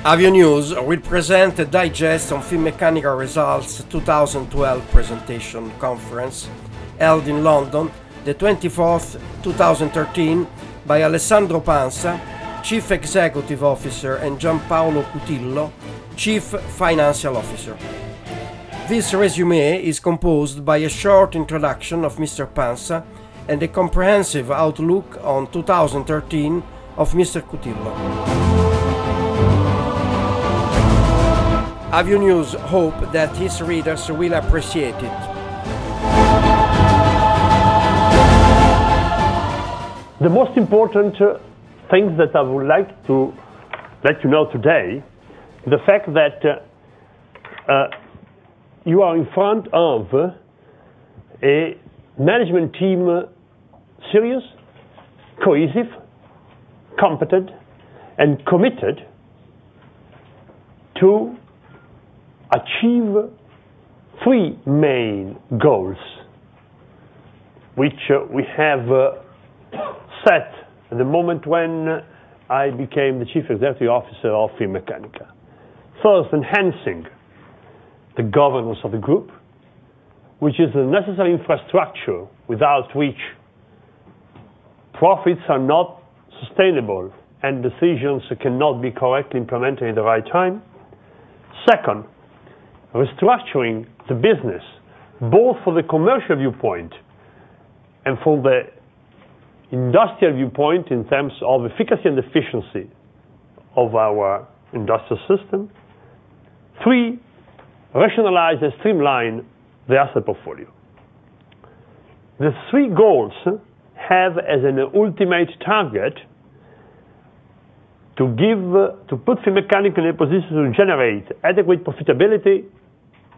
Avionews will present a digest on Finmeccanica Results 2012 presentation conference held in London the 24th, 2013 by Alessandro Pansa, Chief Executive Officer, and Gianpaolo Cutillo, Chief Financial Officer. This resume is composed by a short introduction of Mr. Pansa and a comprehensive outlook on 2013 of Mr. Cutillo. Avionews hope that his readers will appreciate it. The most important things that I would like to let you know today, the fact that you are in front of a management team serious, cohesive, competent, and committed to achieve three main goals, which we have set at the moment when I became the Chief Executive Officer of Finmeccanica. First, enhancing the governance of the group, which is the necessary infrastructure without which profits are not sustainable and decisions cannot be correctly implemented at the right time. Second, restructuring the business, both for the commercial viewpoint and from the industrial viewpoint in terms of efficacy and efficiency of our industrial system. Three, rationalize and streamline the asset portfolio. The three goals have as an ultimate target to put Finmeccanica in a position to generate adequate profitability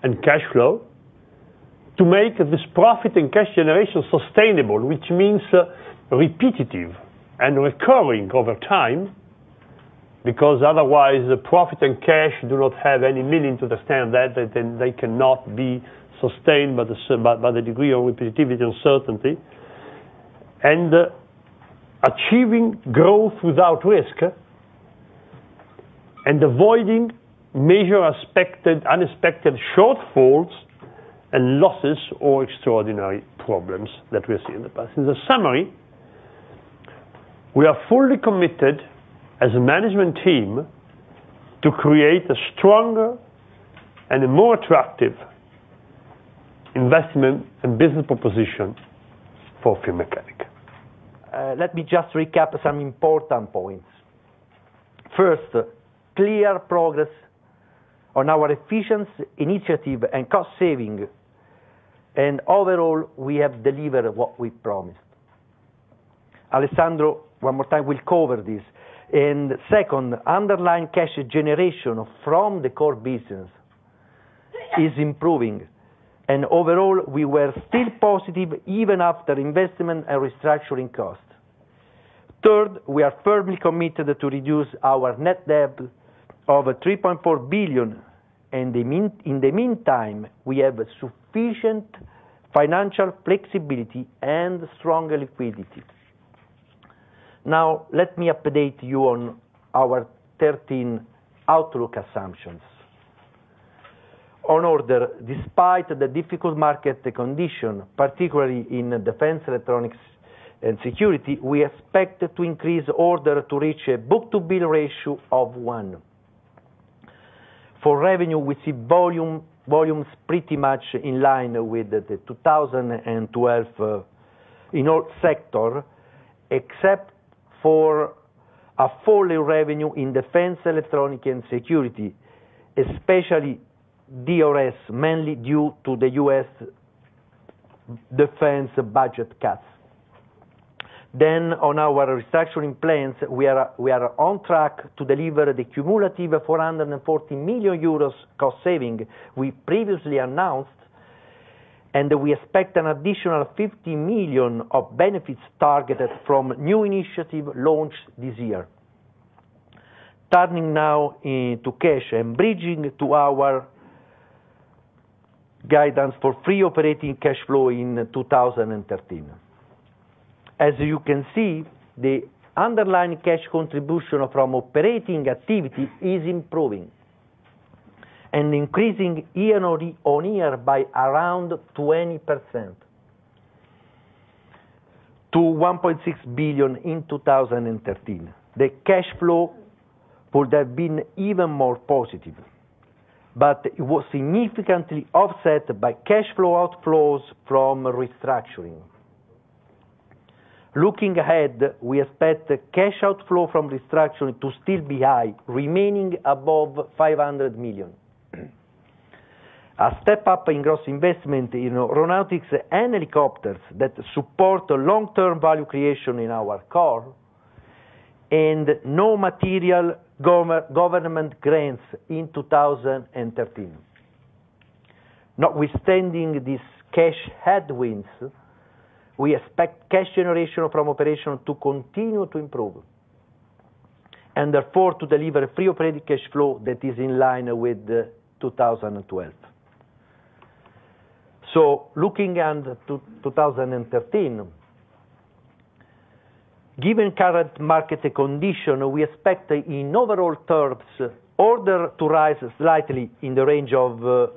and cash flow, to make this profit and cash generation sustainable, which means repetitive and recurring over time, because otherwise the profit and cash do not have any meaning to understand that they cannot be sustained by the degree of repetitivity and certainty, and achieving growth without risk, and avoiding major unexpected shortfalls and losses or extraordinary problems that we have seen in the past. In the summary, we are fully committed as a management team to create a stronger and a more attractive investment and business proposition for Finmeccanica. Let me just recap some important points. First, clear progress on our efficiency initiative and cost saving, and overall we have delivered what we promised. Alessandro, one more time, will cover this. And second, underlying cash generation from the core business is improving, and overall we were still positive even after investment and restructuring costs. Third, we are firmly committed to reduce our net debt of 3.4 billion, and in the meantime we have sufficient financial flexibility and strong liquidity. Now let me update you on our 13 outlook assumptions. On order, despite the difficult market condition, particularly in defense, electronics and security, we expect to increase order to reach a book-to-bill ratio of 1. For revenue, we see volumes pretty much in line with the 2012 in all sectors, except for a fall in revenue in defense, electronics and security, especially DRS, mainly due to the US defense budget cuts. Then on our restructuring plans, we are on track to deliver the cumulative 440 million euros cost saving we previously announced, and we expect an additional 50 million of benefits targeted from new initiatives launched this year. Turning now to cash and bridging to our guidance for free operating cash flow in 2013. As you can see, the underlying cash contribution from operating activity is improving and increasing year-on-year by around 20% to 1.6 billion in 2013. The cash flow would have been even more positive, but it was significantly offset by cash flow outflows from restructuring. Looking ahead, we expect cash outflow from restructuring to still be high, remaining above 500 million. A step up in gross investment in aeronautics and helicopters that support long-term value creation in our core, and no material government grants in 2013. Notwithstanding these cash headwinds, we expect cash generation from operations to continue to improve, and therefore to deliver free operating cash flow that is in line with 2012. So, looking at 2013, given current market condition, we expect in overall terms order to rise slightly in the range of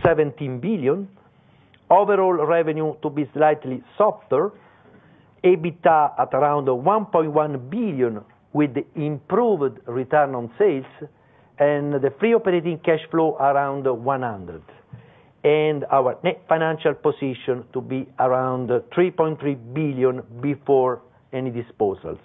17 billion, overall revenue to be slightly softer, EBITDA at around 1.1 billion with improved return on sales, and the free operating cash flow around 100, and our net financial position to be around 3.3 billion before any disposals.